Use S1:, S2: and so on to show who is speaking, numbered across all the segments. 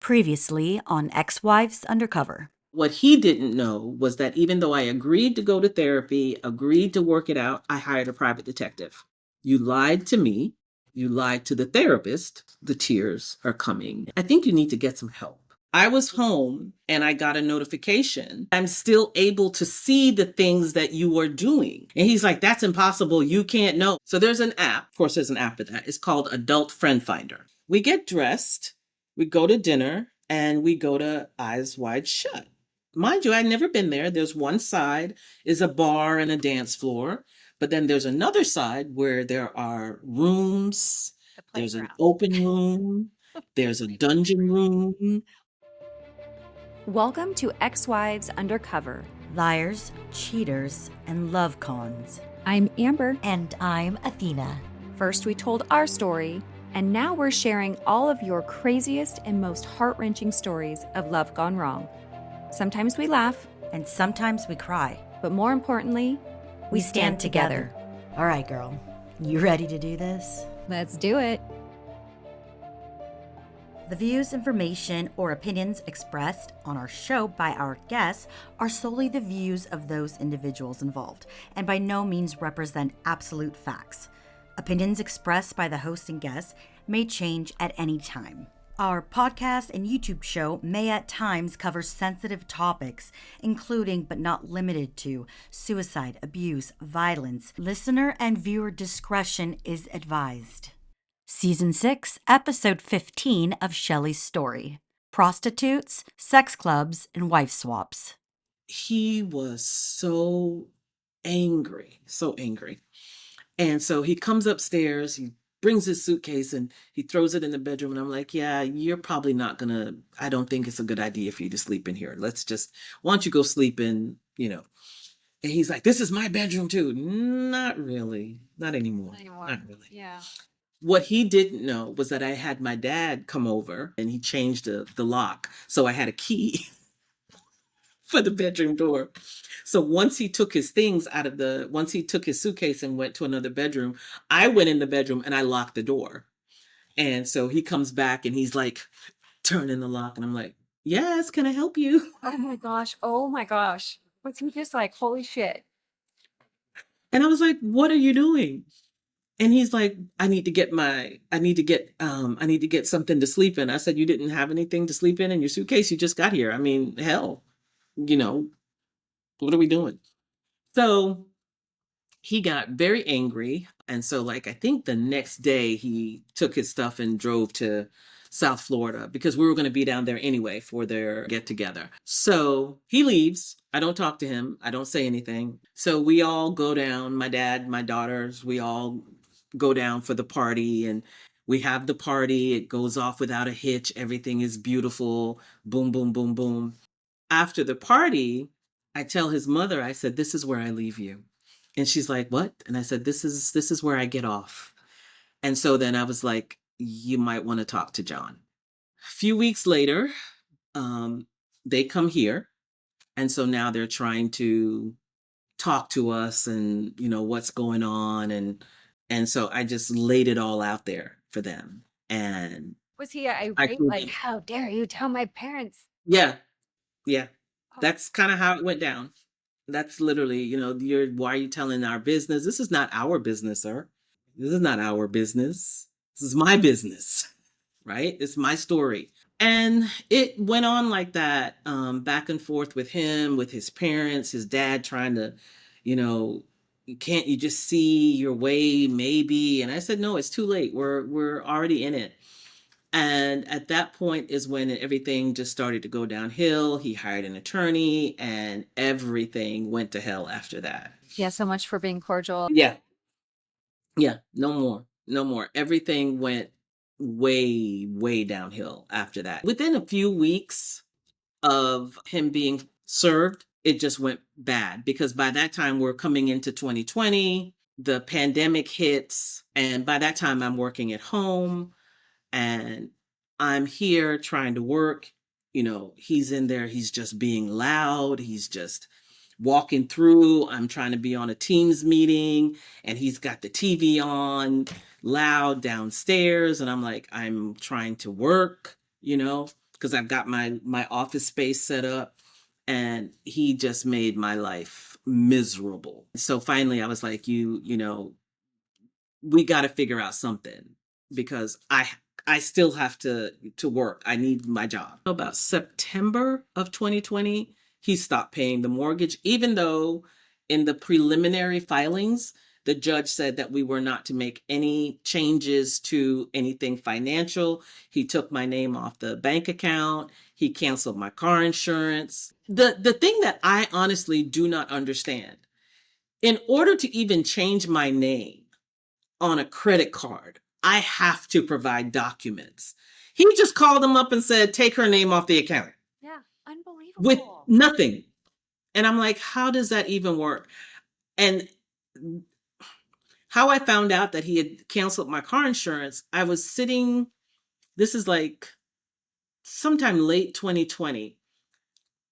S1: Previously on Ex-Wives Undercover.
S2: What he didn't know was that even though I agreed to go to therapy, agreed to work it out, I hired a private detective. You lied to me. You lied to the therapist. The tears are coming. I think you need to get some help. I was home and I got a notification. I'm still able to see the things that you are doing. And he's like, that's impossible. You can't know. So there's an app. Of course, there's an app for that. It's called Adult Friend Finder. We get dressed, we go to dinner, and we go to Eyes Wide Shut. Mind you, I'd never been there. There's one side is a bar and a dance floor, but then there's another side where there are rooms. There's an open room. There's a dungeon room.
S3: Welcome to Ex-Wives Undercover.
S1: Liars, cheaters, and love cons.
S3: I'm Amber.
S4: And I'm Athena.
S3: First, we told our story, and now we're sharing all of your craziest and most heart-wrenching stories of love gone wrong. Sometimes we laugh,
S1: And sometimes we cry.
S3: but more importantly,
S4: We stand together.
S1: All right, girl. You ready to do this?
S3: let's do it.
S1: The views, information, or opinions expressed on our show by our guests are solely the views of those individuals involved and by no means represent absolute facts. Opinions expressed by the host and guests may change at any time. Our podcast and YouTube show may at times cover sensitive topics, including but not limited to suicide, abuse, violence. Listener and viewer discretion is advised. Season 6, Episode 15 of Shelley's story. Prostitutes, sex clubs, and wife swaps.
S2: He was so angry, so angry. And so he comes upstairs, he brings his suitcase and he throws it in the bedroom. And I'm like, yeah, you're probably not gonna, I don't think it's a good idea for you to sleep in here. Why don't you go sleep in. And he's like, this is my bedroom too. Not really. Not anymore. Not really.
S3: Yeah.
S2: What he didn't know was that I had my dad come over and he changed the lock. So I had a key for the bedroom door. So once he took his things once he took his suitcase and went to another bedroom, I went in the bedroom and I locked the door. And so he comes back and he's like turning the lock and I'm like, yes, can I help you?
S3: Oh my gosh. Oh my gosh. Was he just like, holy shit?
S2: And I was like, what are you doing? And he's like, I need to get something to sleep in. I said, you didn't have anything to sleep in your suitcase? You just got here. I mean, hell, you know, what are we doing? So he got very angry. And so, like, I think the next day he took his stuff and drove to South Florida because we were going to be down there anyway for their get together. So he leaves. I don't talk to him. I don't say anything. So we all go down, my dad, my daughters, we all go down for the party and we have the party. It goes off without a hitch. Everything is beautiful. Boom, boom, boom, boom. After the party, I tell his mother, I said, this is where I leave you. And she's like, what? And I said, this is where I get off. And so then I was like, you might want to talk to John. A few weeks later, they come here. And so now they're trying to talk to us and, what's going on. And so I just laid it all out there for them. And
S3: Was he
S2: I
S3: irate? Like, how dare you tell my parents?
S2: yeah, yeah.
S3: Oh,
S2: That's kind of how it went down. That's literally, why are you telling our business? This is not our business, sir. This is not our business. This is my business, right? It's my story. And it went on like that, back and forth with him, with his parents, his dad trying to, you know, can't you just see your way, maybe? And I said, no, it's too late. We're already in it. And at that point is when everything just started to go downhill. He hired an attorney and everything went to hell after that.
S3: yeah, so much for being cordial.
S2: Yeah. Yeah. No more. No more. Everything went way, way downhill after that. Within a few weeks of him being served, it just went bad because by that time we're coming into 2020, the pandemic hits, and by that time I'm working at home. And I'm here trying to work. He's in there, he's just being loud. He's just walking through. I'm trying to be on a Teams meeting and he's got the TV on loud downstairs. And I'm like, I'm trying to work. because I've got my office space set up, and he just made my life miserable. So finally I was like, you know, we got to figure out something, because I still have to work. I need my job. About September of 2020, he stopped paying the mortgage, even though in the preliminary filings, the judge said that we were not to make any changes to anything financial. He took my name off the bank account. He canceled my car insurance. The thing that I honestly do not understand, in order to even change my name on a credit card, I have to provide documents. He just called them up and said, take her name off the account.
S3: Yeah, unbelievable.
S2: With nothing. And I'm like, how does that even work? And how I found out that he had canceled my car insurance, I was sitting, this is like sometime late 2020.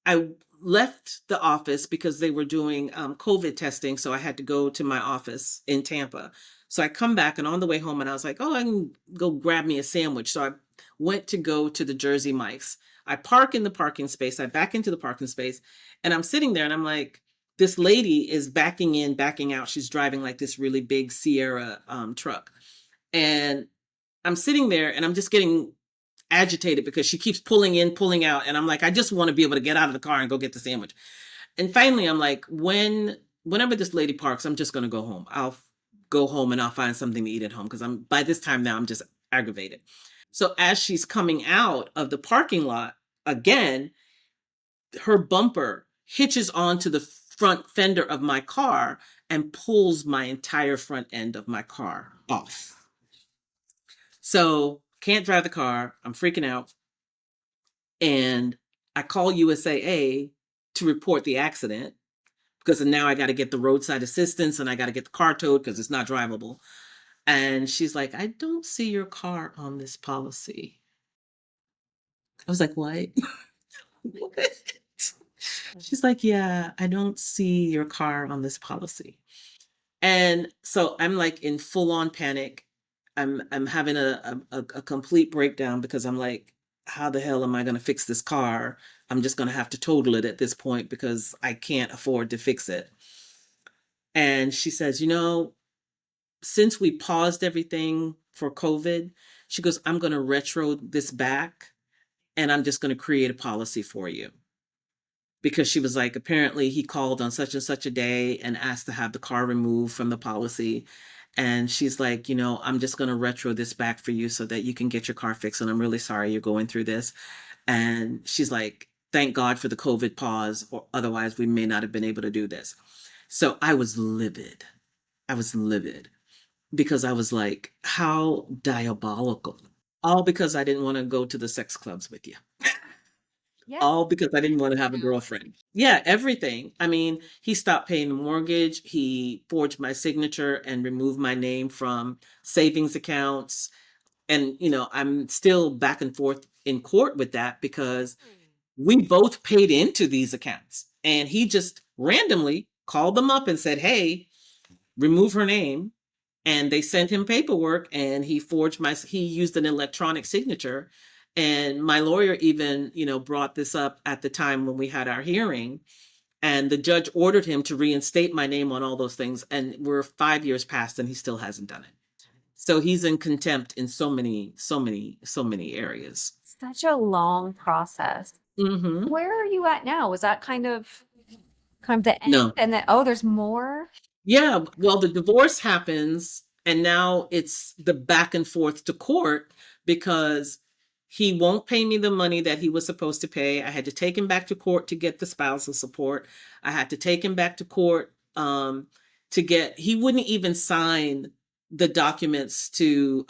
S2: I left the office because they were doing COVID testing. So I had to go to my office in Tampa. So I come back, and on the way home, and I was like, oh, I can go grab me a sandwich. So I went to go to the Jersey Mike's. I park in the parking space. I back into the parking space, and I'm sitting there, and I'm like, this lady is backing in, backing out. She's driving like this really big Sierra truck. And I'm sitting there, and I'm just getting agitated because she keeps pulling in, pulling out. And I'm like, I just want to be able to get out of the car and go get the sandwich. And finally, I'm like, whenever this lady parks, I'm just going to go home. I'll go home and I'll find something to eat at home, because by this time now, I'm just aggravated. So as she's coming out of the parking lot again, her bumper hitches onto the front fender of my car and pulls my entire front end of my car off. So can't drive the car. I'm freaking out. And I call USAA to report the accident, because now I got to get the roadside assistance, and I got to get the car towed because it's not drivable. And she's like, I don't see your car on this policy. I was like, what? What? She's like, yeah, I don't see your car on this policy. And so I'm like in full on panic. I'm having a complete breakdown, because I'm like, how the hell am I going to fix this car? I'm just going to have to total it at this point, because I can't afford to fix it. And she says, you know, since we paused everything for COVID, she goes, I'm going to retro this back, and I'm just going to create a policy for you. Because she was like, apparently he called on such and such a day and asked to have the car removed from the policy. And she's like, you know, I'm just going to retro this back for you so that you can get your car fixed. And I'm really sorry you're going through this. And she's like, thank God for the COVID pause, or otherwise we may not have been able to do this. So I was livid. I was livid, because I was like, how diabolical. All because I didn't want to go to the sex clubs with you.
S3: Yeah.
S2: All because I didn't want to have a girlfriend. Yeah, everything. I mean, he stopped paying the mortgage. He forged my signature and removed my name from savings accounts. And, you know, I'm still back and forth in court with that, because we both paid into these accounts. And he just randomly called them up and said, hey, remove her name. And they sent him paperwork, and he used an electronic signature. And my lawyer even, you know, brought this up at the time when we had our hearing, and the judge ordered him to reinstate my name on all those things. And we're 5 years past, and he still hasn't done it. So he's in contempt in so many areas.
S3: Such a long process.
S2: Mm-hmm.
S3: Where are you at now? Was that kind of the end?
S2: No.
S3: And then, oh, there's more?
S2: Yeah, well, the divorce happens, and now it's the back and forth to court, because he won't pay me the money that he was supposed to pay. I had to take him back to court to get the spousal support. I had to take him back to court he wouldn't even sign the documents to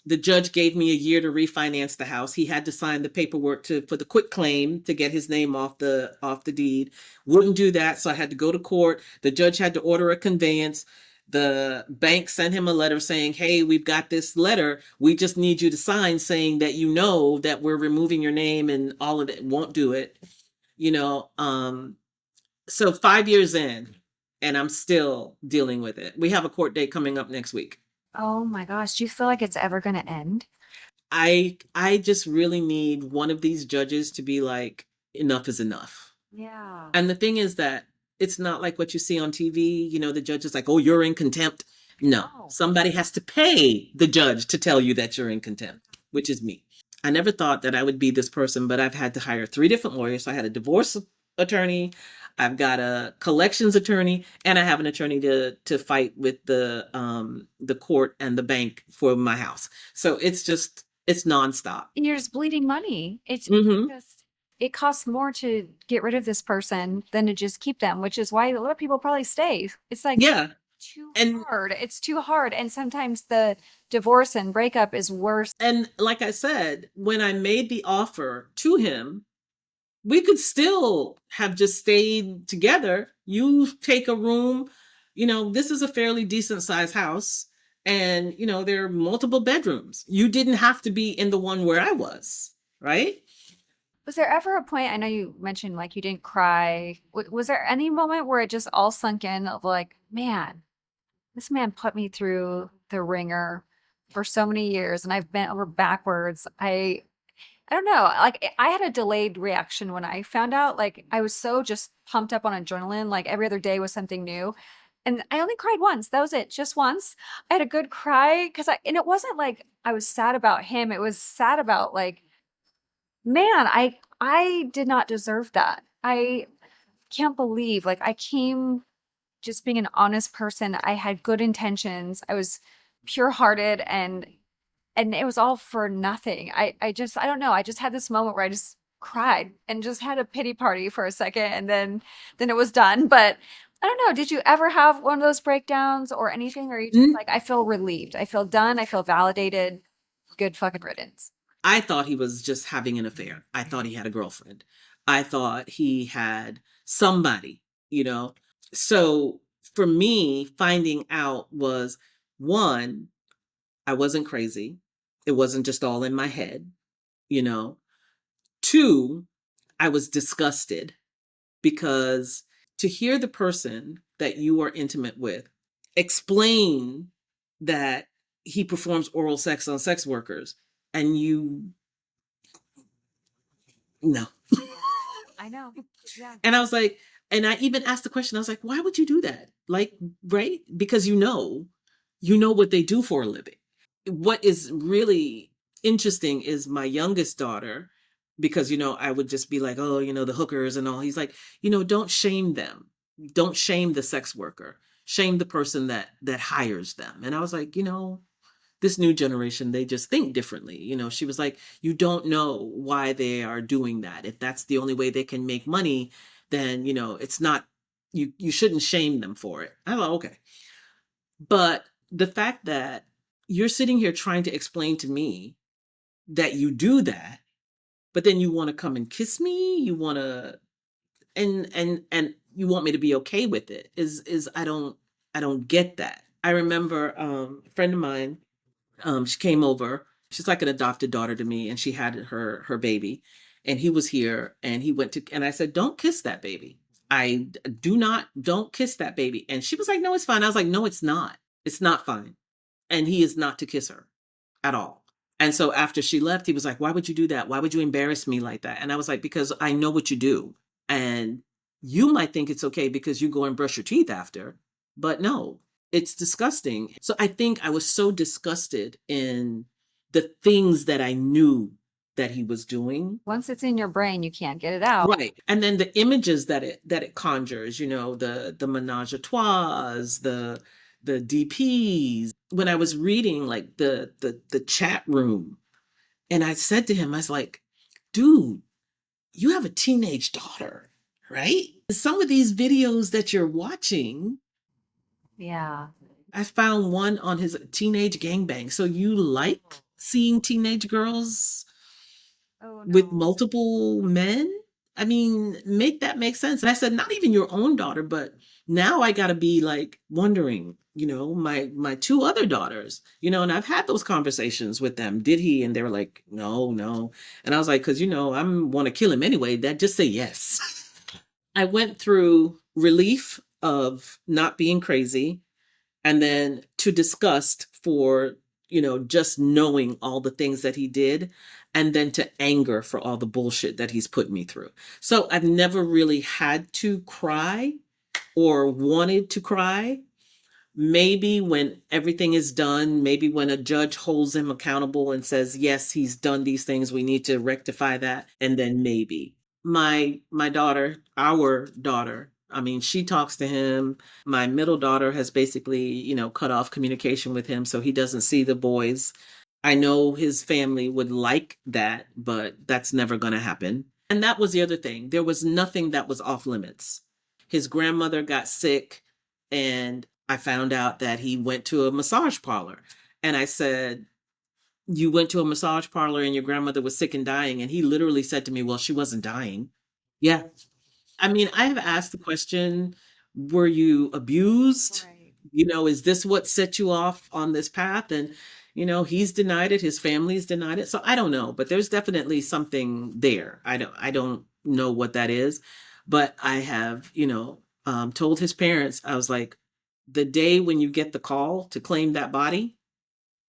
S2: the judge gave me a year to refinance the house. He had to sign the paperwork for the quit claim to get his name off the deed. Wouldn't do that, so I had to go to court. The judge had to order a conveyance. The bank sent him a letter saying, hey, we've got this letter. We just need you to sign saying that you know that we're removing your name, and all of it. Won't do it. You know, so 5 years in, and I'm still dealing with it. We have a court date coming up next week.
S3: Oh my gosh. Do you feel like it's ever going to end?
S2: I just really need one of these judges to be like, enough is enough.
S3: Yeah.
S2: And the thing is that it's not like what you see on TV, the judge is like, oh, you're in contempt. No,
S3: No.
S2: somebody has to pay the judge to tell you that you're in contempt, which is me. I never thought that I would be this person, but I've had to hire 3 different lawyers. So I had a divorce attorney, I've got a collections attorney, and I have an attorney to fight with the court and the bank for my house. So it's nonstop.
S3: And you're just bleeding money. It's
S2: Hmm.
S3: just, it costs more to get rid of this person than to just keep them, which is why a lot of people probably stay. It's like
S2: Yeah.
S3: too
S2: And
S3: hard. It's too hard. And sometimes the divorce and breakup is worse.
S2: And like I said, when I made the offer to him, we could still have just stayed together. You take a room, this is a fairly decent sized house. And, there are multiple bedrooms. You didn't have to be in the one where I was, right?
S3: Was there ever a point, I know you mentioned like you didn't cry. Was there any moment where it just all sunk in of like, man, this man put me through the ringer for so many years and I've bent over backwards. I don't know. Like I had a delayed reaction when I found out. Like I was so just pumped up on adrenaline. Like every other day was something new. And I only cried once. That was it. Just once. I had a good cry and it wasn't like I was sad about him. It was sad about like, man, I did not deserve that. I can't believe like I came just being an honest person. I had good intentions. I was pure-hearted and it was all for nothing. I don't know. I just had this moment where I just cried and just had a pity party for a second and then it was done. But I don't know. Did you ever have one of those breakdowns or anything? Or are you just
S2: Mm,
S3: like, I feel relieved. I feel done. I feel validated. Good fucking riddance.
S2: I thought he was just having an affair. I thought he had a girlfriend. I thought he had somebody, you know? So for me, finding out was, one, I wasn't crazy. It wasn't just all in my head, you know? Two, I was disgusted because to hear the person that you are intimate with explain that he performs oral sex on sex workers and you no.
S3: I know. Yeah.
S2: And I was like, and I even asked the question, I was like, why would you do that? Like, right? Because you know what they do for a living. What is really interesting is my youngest daughter, because, I would just be like, oh, the hookers and all. He's like, don't shame them. Don't shame the sex worker. Shame the person that hires them. And I was like, this new generation, they just think differently. She was like, you don't know why they are doing that. If that's the only way they can make money, then, it's not, you shouldn't shame them for it. I thought, okay. But the fact that you're sitting here trying to explain to me that you do that, but then you want to come and kiss me, you want to, and you want me to be okay with it is I don't get that. I remember a friend of mine, she came over. She's like an adopted daughter to me, and she had her baby, and he was here, and he went to, and I said, "Don't kiss that baby. Don't kiss that baby." And she was like, "No, it's fine." I was like, "No, it's not. It's not fine." And he is not to kiss her at all. And so after she left, he was like, "Why would you do that? Why would you embarrass me like that?" And I was like, "Because I know what you do, and you might think it's okay because you go and brush your teeth after, but no, it's disgusting." So I think I was so disgusted in the things that I knew that he was doing.
S3: Once it's in your brain, you can't get it out.
S2: Right. And then the images that it conjures, the menage a trois, the DPs. When I was reading like the chat room, and I said to him, I was like, dude, you have a teenage daughter, right? Some of these videos that you're watching,
S3: Yeah.
S2: I found one on his teenage gangbang. So you like seeing teenage girls
S3: Oh
S2: with
S3: no.
S2: multiple men? I mean, make that make sense. And I said, not even your own daughter, but now I got to be like wondering, my 2 other daughters, and I've had those conversations with them. Did he? And they were like, no, no. And I was like, because, I want to kill him anyway. That just say yes. I went through relief of not being crazy and then to disgust for just knowing all the things that he did, and then to anger for all the bullshit that he's put me through. So I've never really had to cry or wanted to cry. Maybe when everything is done, maybe when a judge holds him accountable and says, yes, he's done these things, we need to rectify that. And then maybe my daughter, our daughter, I mean, she talks to him. My middle daughter has basically, cut off communication with him, so he doesn't see the boys. I know his family would like that, but that's never going to happen. And that was the other thing. There was nothing that was off limits. His grandmother got sick, and I found out that he went to a massage parlor. And I said, you went to a massage parlor and your grandmother was sick and dying. And he literally said to me, well, she wasn't dying. Yeah. I mean, I have asked the question, were you abused?
S3: Right.
S2: Is this what set you off on this path? And, he's denied it. His family's denied it. So I don't know, but there's definitely something there. I don't know what that is, but I have, told his parents, I was like, the day when you get the call to claim that body,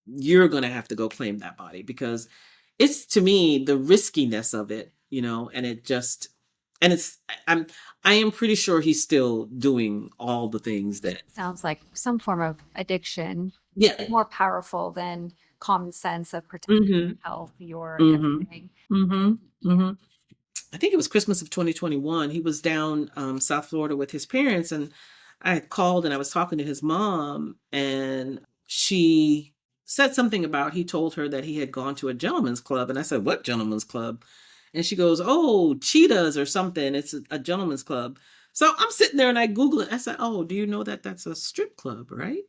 S2: you're going to have to go claim that body, because it's, to me, the riskiness of it, and it just, and I am pretty sure he's still doing all the things that,
S3: Sounds like some form of addiction,
S2: yeah.
S3: more powerful than common sense of protecting
S2: Mm-hmm.
S3: your health, your
S2: Mm-hmm.
S3: everything.
S2: Mm-hmm. Mm-hmm. I think it was Christmas of 2021. He was down South Florida with his parents, and I had called and I was talking to his mom, and she said something about, he told her that he had gone to a gentleman's club, and I said, "What gentleman's club?" And she goes, "Oh, Cheetahs or something. It's a gentleman's club." So I'm sitting there and I Google it. I said, "Oh, do you know that that's a strip club, right?"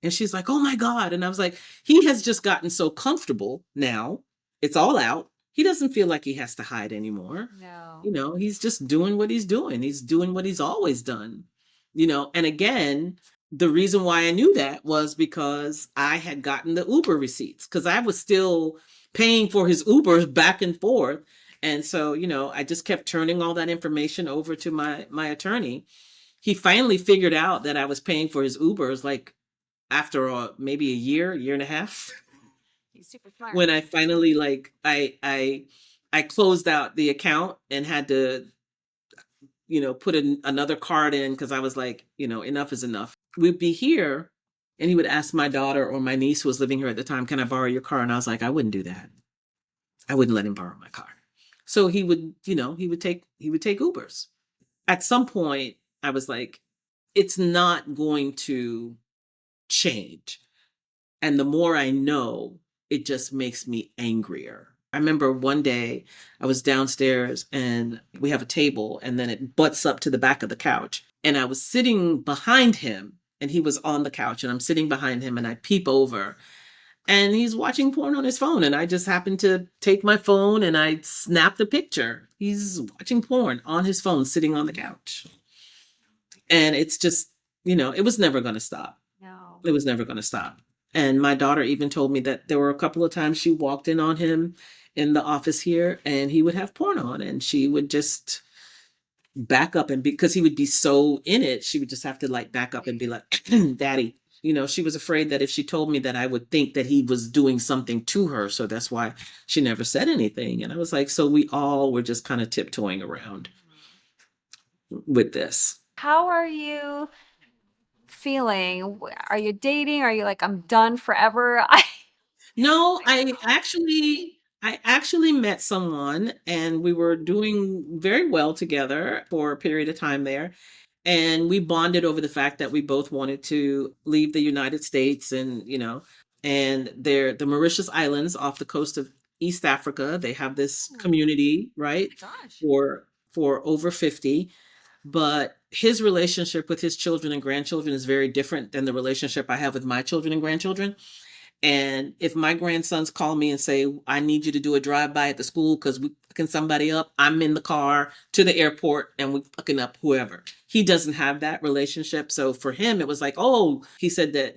S2: And she's like, "Oh my God." And I was like, he has just gotten so comfortable now. It's all out. He doesn't feel like he has to hide anymore.
S3: No.
S2: He's just doing what he's doing. He's doing what he's always done. And again, the reason why I knew that was because I had gotten the Uber receipts, because I was still paying for his Ubers back and forth. And so, I just kept turning all that information over to my attorney. He finally figured out that I was paying for his Ubers, like after maybe a year and a half.
S3: He's super smart.
S2: When I finally, like, I closed out the account and had to, put another card in, because I was like, enough is enough. We'd be here and he would ask my daughter or my niece who was living here at the time, "Can I borrow your car?" And I was like, I wouldn't do that. I wouldn't let him borrow my car. So he would, he would take Ubers. At some point, I was like, it's not going to change. And the more I know, it just makes me angrier. I remember one day I was downstairs and we have a table and then it butts up to the back of the couch. And I was sitting behind him and he was on the couch and I'm sitting behind him and I peep over and he's watching porn on his phone. And I just happened to take my phone and I snapped a picture. He's watching porn on his phone, sitting on the couch. And it's just, it was never going to stop.
S3: No.
S2: It was never going to stop. And my daughter even told me that there were a couple of times she walked in on him in the office here and he would have porn on and she would just back up, and because he would be so in it, she would just have to like back up and be like, "Daddy." She was afraid that if she told me that I would think that he was doing something to her. So that's why she never said anything. And I was like, so we all were just kind of tiptoeing around with this.
S3: How are you feeling? Are you dating? Are you like, I'm done forever?
S2: No, I actually met someone and we were doing very well together for a period of time there. And we bonded over the fact that we both wanted to leave the United States, and they're the Mauritius Islands off the coast of East Africa. They have this community, right?
S3: Gosh.
S2: For over 50. But his relationship with his children and grandchildren is very different than the relationship I have with my children and grandchildren. And if my grandsons call me and say, "I need you to do a drive-by at the school because we fucking somebody up," I'm in the car to the airport and we fucking up whoever. He doesn't have that relationship. So for him, it was like, oh, he said that,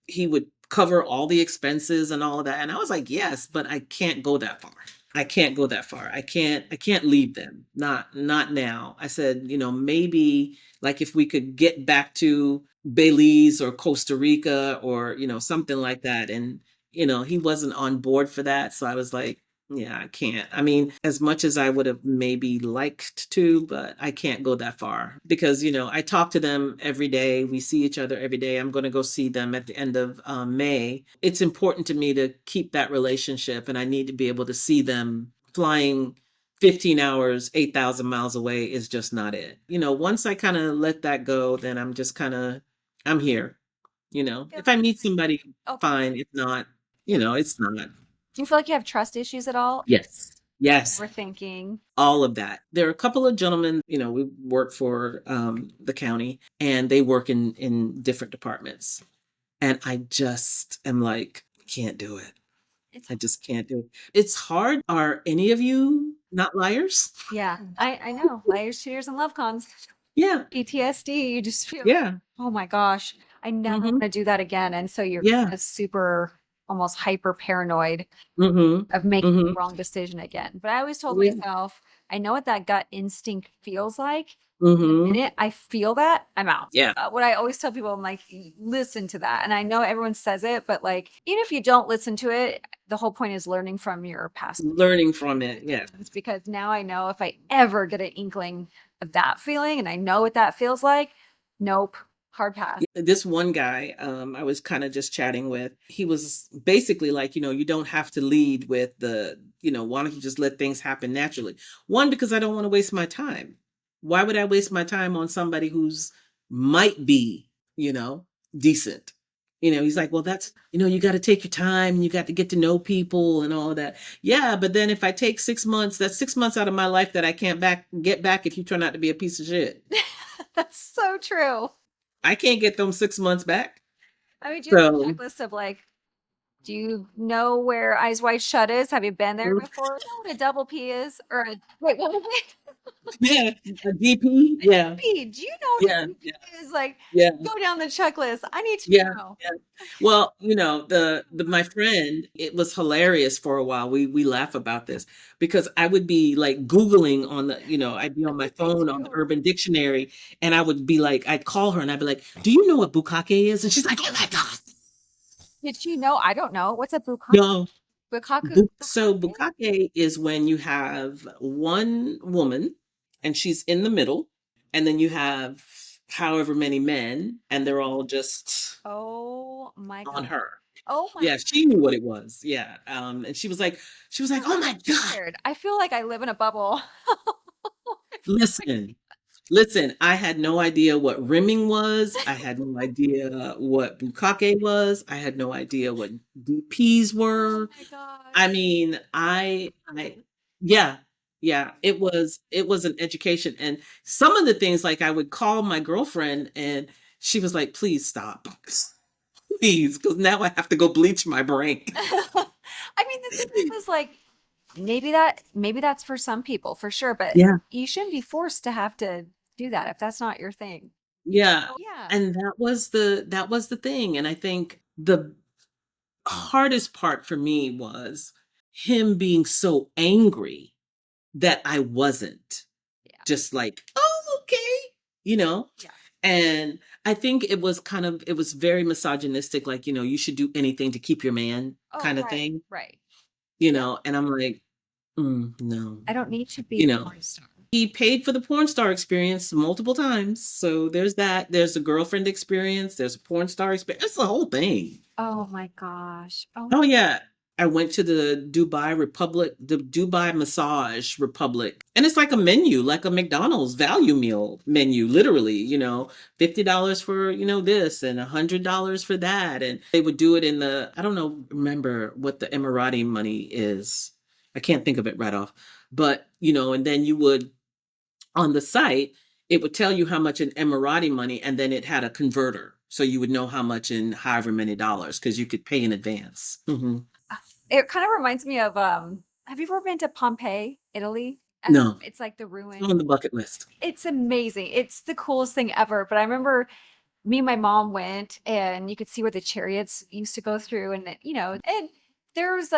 S2: he would cover all the expenses and all of that. And I was like, yes, but I can't go that far. I can't go that far. I can't leave them. Not now. I said, maybe like if we could get back to Belize or Costa Rica or, something like that. And, he wasn't on board for that. So I was like, yeah, I can't. I mean, as much as I would have maybe liked to, but I can't go that far because, I talk to them every day. We see each other every day. I'm going to go see them at the end of May. It's important to me to keep that relationship, and I need to be able to see them. Flying 15 hours, 8,000 miles away is just not it. Once I kind of let that go, then I'm just I'm here. If I meet somebody,
S3: Okay.
S2: fine. If not, it's not.
S3: Do you feel like you have trust issues at all?
S2: Yes. Yes.
S3: Overthinking.
S2: All of that. There are a couple of gentlemen, we work for the county, and they work in different departments. And I just am like, can't do it. I just can't do it. It's hard. Are any of you not liars?
S3: Yeah, I know. Liars, cheaters, and love cons.
S2: Yeah.
S3: PTSD. You just feel,
S2: Yeah.
S3: oh my gosh, I never
S2: Mm-hmm.
S3: want to do that again. And so you're
S2: Yeah.
S3: kind of super, almost hyper paranoid
S2: Mm-hmm.
S3: of making
S2: Mm-hmm.
S3: the wrong decision again. But I always told
S2: Yeah.
S3: myself, I know what that gut instinct feels like. The
S2: Mm-hmm.
S3: minute I feel that, I'm out.
S2: Yeah.
S3: What I always tell people, I'm like, listen to that. And I know everyone says it, but like, even if you don't listen to it, the whole point is learning from your past.
S2: Learning from it. Yeah.
S3: It's because now I know if I ever get an inkling of that feeling and I know what that feels like, nope, hard pass.
S2: This one guy, I was kind of just chatting with, he was basically like, you don't have to lead with why don't you just let things happen naturally? One, because I don't want to waste my time. Why would I waste my time on somebody who's might be, decent? He's like, well, that's, you got to take your time and you got to get to know people and all of that. Yeah. But then if I take 6 months, that's 6 months out of my life that I can't get back if you turn out to be a piece of shit.
S3: That's so true.
S2: I can't get them 6 months back.
S3: I mean, do you have a
S2: So
S3: checklist of like, do you know where Eyes Wide Shut is? Have you been there before? You know what a double P is? Or a, wait, what was it?
S2: yeah, a DP. Yeah,
S3: P. Do you know what
S2: yeah,
S3: a DP
S2: yeah,
S3: is? Like,
S2: yeah,
S3: go down the checklist. I need to
S2: yeah,
S3: know.
S2: yeah. Well, the my friend, it was hilarious for a while. We laugh about this because I would be like Googling on I'd be on my phone on the Urban Dictionary, and I would be like, I'd call her and I'd be like, do you know what bukkake is? And she's like, oh my God.
S3: Did she know? I don't know. What's a bukkake?
S2: No.
S3: Bukaku.
S2: So bukkake is when you have one woman and she's in the middle, and then you have however many men, and they're all just
S3: Oh my
S2: on
S3: God.
S2: her.
S3: Oh my
S2: Yeah, she knew what it was. Yeah. And she was like, oh my God.
S3: God. I feel like I live in a bubble.
S2: Listen, I had no idea what rimming was. I had no idea what bukkake was. I had no idea what DPs
S3: Oh
S2: were.
S3: my gosh.
S2: I mean, yeah, yeah, it was an education. And some of the things, like I would call my girlfriend and she was like, please stop, please, because now I have to go bleach my brain.
S3: I mean, the thing is like, maybe that's for some people for sure, but
S2: Yeah.
S3: you shouldn't be forced to have to do that if that's not your thing.
S2: Yeah.
S3: Yeah.
S2: And that was the thing. And I think the hardest part for me was him being so angry that I wasn't.
S3: Yeah.
S2: Just like, oh, okay, you know?
S3: Yeah.
S2: And I think it was very misogynistic, like, you should do anything to keep your man
S3: Oh,
S2: kind of
S3: right,
S2: thing,
S3: right.
S2: and I'm like, no,
S3: I don't need to be
S2: you
S3: a
S2: know,
S3: porn star.
S2: he paid for the porn star experience multiple times. So there's that. There's a girlfriend experience. There's a porn star experience. It's the whole thing.
S3: Oh my gosh. Oh,
S2: Oh yeah. I went to the Dubai Massage Republic. And it's like a menu, like a McDonald's value meal menu, literally, $50 for, this and $100 for that. And they would do it I don't know, remember what the Emirati money is. I can't think of it right off. But, and then you would, on the site, it would tell you how much in Emirati money, and then it had a converter. So you would know how much in however many dollars, because you could pay in advance. Mm-hmm.
S3: it kind of reminds me of have you ever been to Pompeii, Italy?
S2: No,
S3: It's like the ruin.
S2: on the bucket list.
S3: It's amazing. It's the coolest thing ever. But I remember me and my mom went and you could see where the chariots used to go through and and there was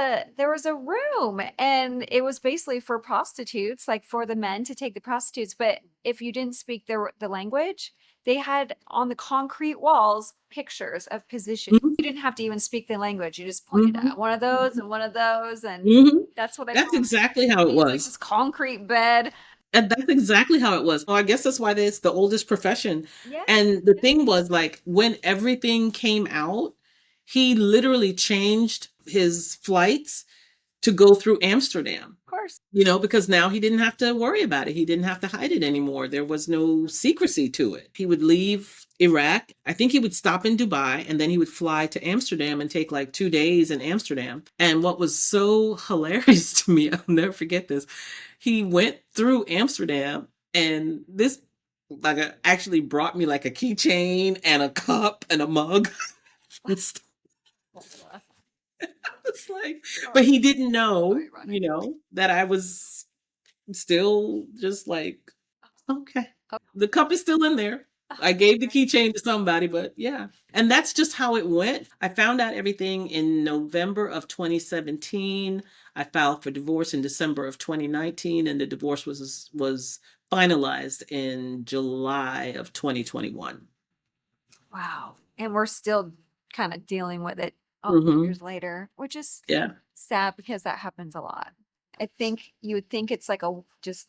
S3: a room, and it was basically for prostitutes, like for the men to take the prostitutes. But if you didn't speak the language, they had on the concrete walls pictures of positions.
S2: Mhm,
S3: You didn't have to even speak the language. You just pointed
S2: mhm,
S3: at one of those and one of those, and
S2: mhm.
S3: that's what I
S2: That's
S3: call
S2: exactly how it
S3: it's like
S2: was.
S3: this concrete bed.
S2: And that's exactly how it was. Well, I guess that's why it's the oldest profession.
S3: Yeah,
S2: And the thing was, like, when everything came out, he literally changed his flights to go through Amsterdam.
S3: of course.
S2: Because now he didn't have to worry about it. He didn't have to hide it anymore. There was no secrecy to it. He would leave Iraq. I think he would stop in Dubai and then he would fly to Amsterdam and take like 2 days in Amsterdam. And what was so hilarious to me, I'll never forget this. He went through Amsterdam and this actually brought me like a keychain and a cup and a mug. It's like, but he didn't
S3: So
S2: know,
S3: ironic.
S2: that I was still just like, okay.
S3: Oh,
S2: The cup is still in there. I gave the keychain to somebody, but yeah. And that's just how it went. I found out everything in November of 2017. I filed for divorce in December of 2019, and the divorce was finalized in July of 2021.
S3: wow. And we're still kind of dealing with it all
S2: Hmm.
S3: years later, which is
S2: Yeah.
S3: sad because that happens a lot. I think you would think it's like a just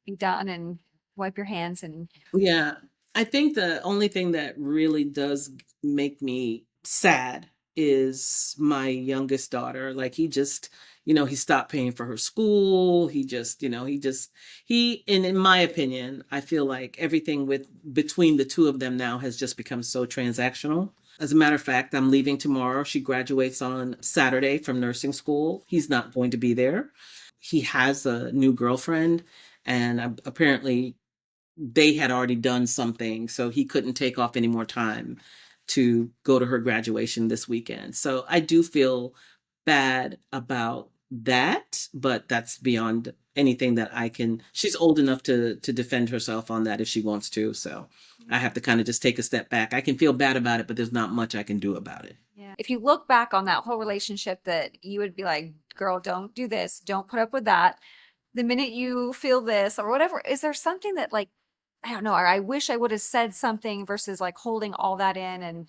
S3: be done and wipe your hands and
S2: Yeah. I think the only thing that really does make me sad is my youngest daughter. Like he just, he stopped paying for her school. And in my opinion, I feel like everything between the two of them now has just become so transactional. As a matter of fact, I'm leaving tomorrow. She graduates on Saturday from nursing school. He's not going to be there. He has a new girlfriend, and apparently they had already done something, so he couldn't take off any more time to go to her graduation this weekend. So I do feel bad about that, but that's beyond anything that I can. She's old enough to defend herself on that if she wants to. So I have to kind of just take a step back. I can feel bad about it, but there's not much I can do about it.
S3: yeah. If you look back on that whole relationship that you would be like, girl, don't do this, don't put up with that. The minute you feel this or whatever, is there something that like, I don't know, or I wish I would have said something versus like holding all that in and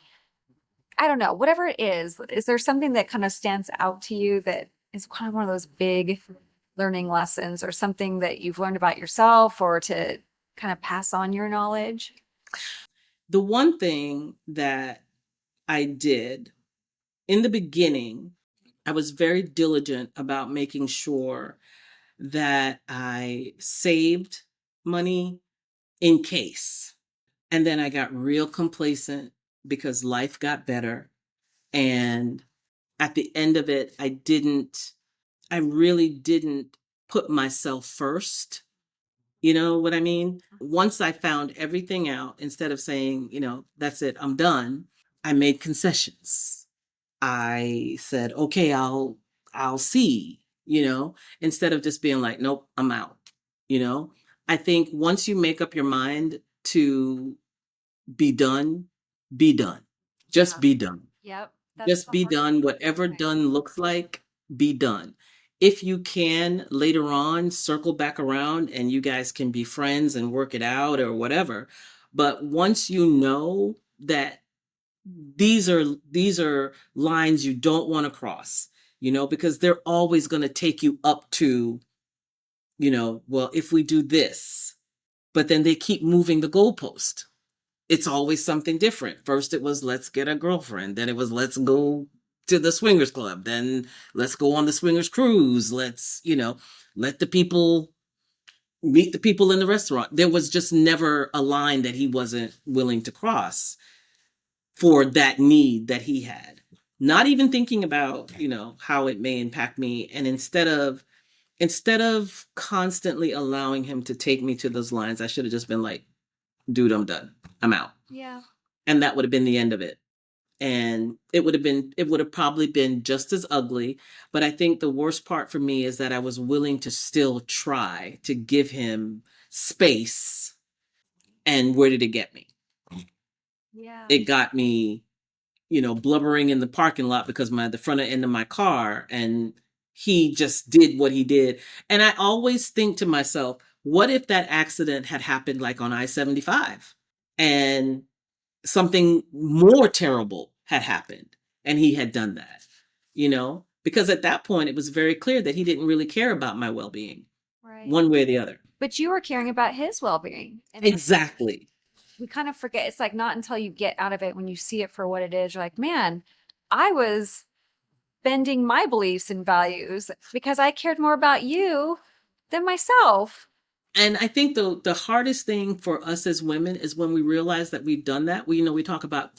S3: I don't know, whatever it is there something that kind of stands out to you that is kind of one of those big learning lessons or something that you've learned about yourself or to kind of pass on your knowledge?
S2: The one thing that I did in the beginning, I was very diligent about making sure that I saved money in case. And then I got real complacent because life got better. And at the end of it, I really didn't put myself first. You know what I mean? Once I found everything out, instead of saying, that's it, I'm done, I made concessions. I said, okay, I'll see, instead of just being like, nope, I'm out, you know? I think once you make up your mind to be done, be done. Just
S3: Yeah.
S2: be done.
S3: Yep. That's
S2: Just
S3: the
S2: be
S3: hard
S2: done. Whatever
S3: thing.
S2: done looks like, be done. If you can later on circle back around and you guys can be friends and work it out or whatever. But once you know that these are lines you don't want to cross, because they're always going to take you up to, well, if we do this, but then they keep moving the goalpost. It's always something different. First it was let's get a girlfriend, then it was let's go to the swingers club, then let's go on the swingers cruise, let's, let the people meet the people in the restaurant. There was just never a line that he wasn't willing to cross for that need that he had. Not even thinking about, how it may impact me. And instead of constantly allowing him to take me to those lines, I should have just been like, dude, I'm done. I'm out.
S3: Yeah.
S2: And that would have been the end of it. And it would have probably been just as ugly. But I think the worst part for me is that I was willing to still try to give him space. And where did it get me?
S3: Yeah.
S2: It got me blubbering in the parking lot because the front end of my car, and he just did what he did. And I always think to myself, what if that accident had happened like on I-75 and something more terrible had happened and he had done that, because at that point it was very clear that he didn't really care about my well-being
S3: Right.
S2: one way or the other.
S3: But you were caring about his well-being. And
S2: Exactly.
S3: we kind of forget. It's like not until you get out of it, when you see it for what it is, you're like, man, I was bending my beliefs and values because I cared more about you than myself.
S2: And I think the hardest thing for us as women is when we realize that we've done that. We talk about,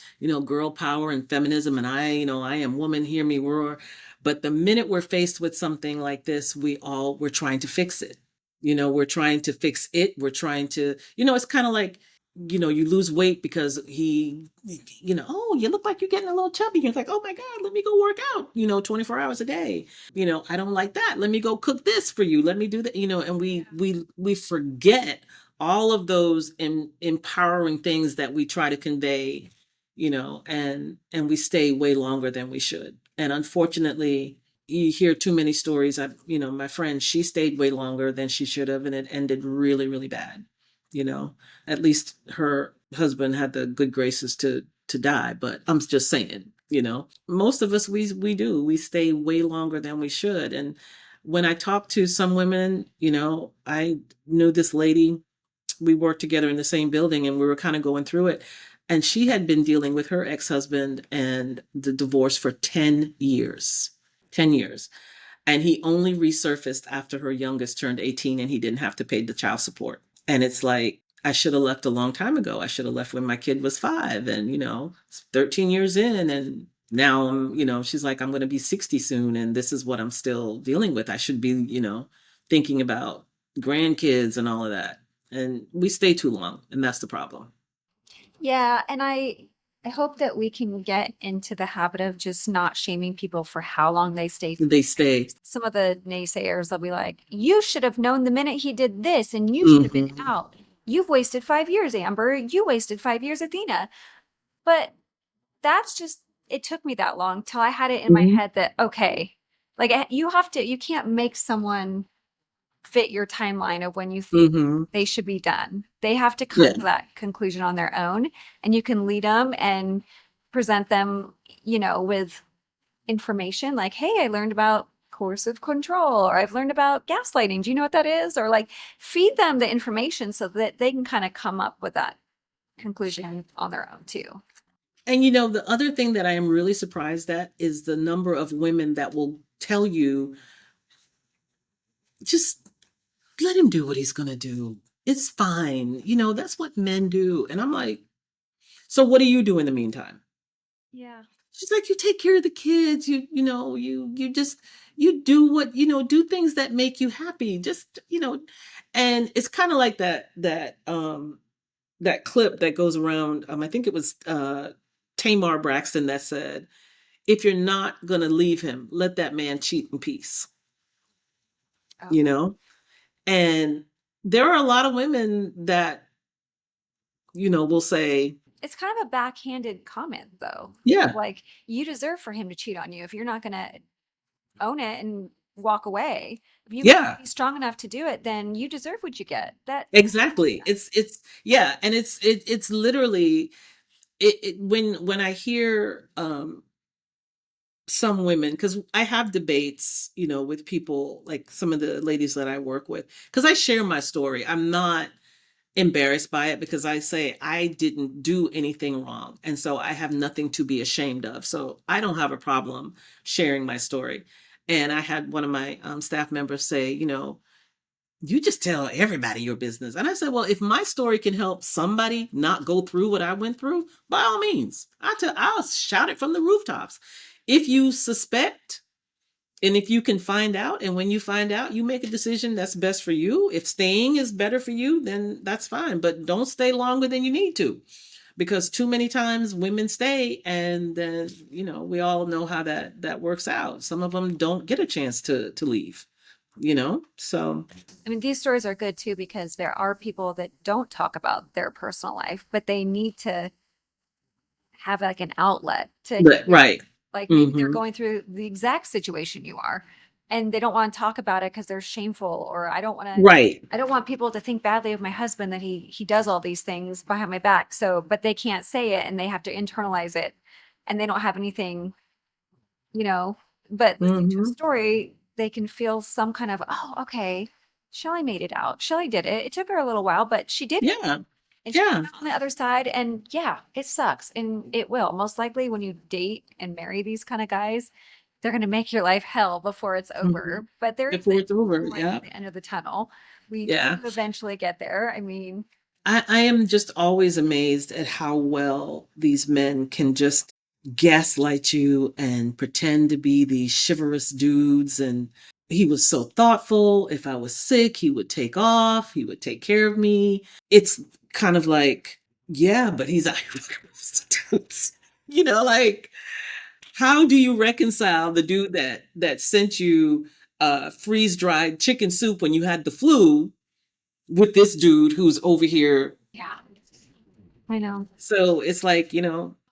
S2: girl power and feminism, and I am woman, hear me roar. But the minute we're faced with something like this, we're trying to fix it. We're trying to fix it. We're trying to, it's kind of like, you lose weight because oh, you look like you're getting a little chubby. You're like, oh my God, let me go work out, 24 hours a day. I don't like that. Let me go cook this for you. Let me do that, and we forget all of those empowering things that we try to convey, and we stay way longer than we should. And unfortunately, you hear too many stories. My friend, she stayed way longer than she should have, and it ended really, really bad. At least her husband had the good graces to die, but I'm just saying, most of us, we stay way longer than we should. And when I talk to some women, I knew this lady, we worked together in the same building, and we were kind of going through it, and she had been dealing with her ex-husband and the divorce for 10 years. 10 years. And he only resurfaced after her youngest turned 18 and he didn't have to pay the child support. And it's like, I should have left a long time ago. I should have left when my kid was 5, and, it's 13 years in, and now she's like, I'm going to be 60 soon, and this is what I'm still dealing with. I should be, thinking about grandkids and all of that. And we stay too long, and that's the problem.
S3: Yeah, and I hope that we can get into the habit of just not shaming people for how long they stay.
S2: They stay.
S3: Some of the naysayers, they'll be like, you should have known the minute he did this and you should have been
S2: Mhm.
S3: out. You've wasted 5 years, Amber. You wasted 5 years, Athena. But that's just, it took me that long till I had it in my
S2: Mhm.
S3: head that, okay, like you can't make someone fit your timeline of when you think
S2: Mhm.
S3: they should be done. They have to come
S2: Yeah.
S3: to that conclusion on their own, and you can lead them and present them, with information like, hey, I learned about coercive control, or I've learned about gaslighting. Do you know what that is? Or like feed them the information so that they can kind of come up with that conclusion on their own too.
S2: And the other thing that I am really surprised at is the number of women that will tell you, just let him do what he's going to do. It's fine. That's what men do. And I'm like, so what do you do in the meantime?
S3: Yeah.
S2: She's like, you take care of the kids. You do what, do things that make you happy. Just, and it's kind of like that clip that goes around. I think it was Tamar Braxton that said, if you're not going to leave him, let that man cheat in peace.
S3: Oh.
S2: And there are a lot of women that, will say,
S3: It's kind of a backhanded comment though.
S2: yeah,
S3: Like you deserve for him to cheat on you if you're not going to own it and walk away. If you
S2: yeah,
S3: be strong enough to do it, then you deserve what you get. That
S2: exactly. Yeah. And it's literally when I hear, some women, because I have debates, with people, like some of the ladies that I work with, because I share my story. I'm not embarrassed by it because I say I didn't do anything wrong. And so I have nothing to be ashamed of. So I don't have a problem sharing my story. And I had one of my staff members say, you just tell everybody your business. And I said, well, if my story can help somebody not go through what I went through, by all means, I'll shout it from the rooftops. If you suspect, and if you can find out, and when you find out, you make a decision that's best for you. If staying is better for you, then that's fine. But don't stay longer than you need to, because too many times women stay, and then, we all know how that works out. Some of them don't get a chance to leave, so.
S3: I mean, these stories are good too because there are people that don't talk about their personal life, but they need to have like an outlet to,
S2: Right.
S3: like maybe they're
S2: Hmm.
S3: going through the exact situation you are, and they don't want to talk about it because they're shameful, or
S2: Right.
S3: I don't want people to think badly of my husband that he does all these things behind my back. So, but they can't say it and they have to internalize it, and they don't have anything, you know. But listening to a
S2: Hmm.
S3: story, they can feel some kind of, oh, okay, Shelley made it out. Shelley did it. It took her a little while, but she did it.
S2: Yeah.
S3: And she
S2: Yeah.
S3: came out on the other side. And yeah, it sucks. And it will. Most likely when you date and marry these kind of guys, they're going to make your life hell before it's
S2: Hmm.
S3: over. But there is
S2: Before it's over.
S3: light
S2: Yeah.
S3: at the end of the tunnel. We
S2: Yeah.
S3: do eventually get there. I mean,
S2: I am just always amazed at how well these men can just gaslight you and pretend to be these chivalrous dudes. And he was so thoughtful. If I was sick, he would take off, he would take care of me. It's kind of like, yeah, but he's out here with prostitutes. Like, how do you reconcile the dude that sent you freeze dried chicken soup when you had the flu with this dude who's over here?
S3: yeah, I know.
S2: So it's like,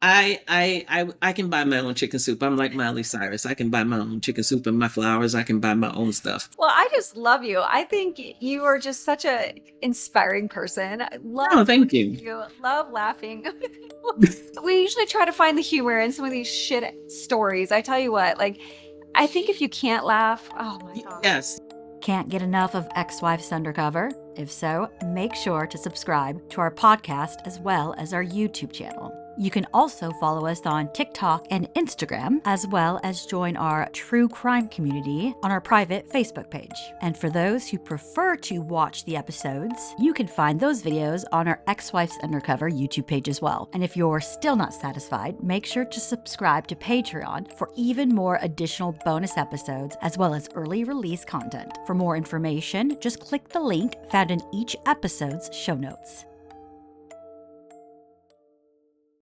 S2: I can buy my own chicken soup. I'm like Miley Cyrus. I can buy my own chicken soup and my flowers. I can buy my own stuff.
S3: Well, I just love you. I think you are just such a inspiring person. I love
S2: Oh, thank
S3: listening
S2: you.
S3: to you. Love laughing with you. We usually try to find the humor in some of these shit stories. I tell you what, like, I think if you can't laugh, oh my God.
S2: Yes.
S1: Can't get enough of Ex-Wives Undercover? If so, make sure to subscribe to our podcast as well as our YouTube channel. You can also follow us on TikTok and Instagram, as well as join our true crime community on our private Facebook page. And for those who prefer to watch the episodes, you can find those videos on our Ex-Wives Undercover YouTube page as well. And if you're still not satisfied, make sure to subscribe to Patreon for even more additional bonus episodes, as well as early release content. For more information, just click the link found in each episode's show notes.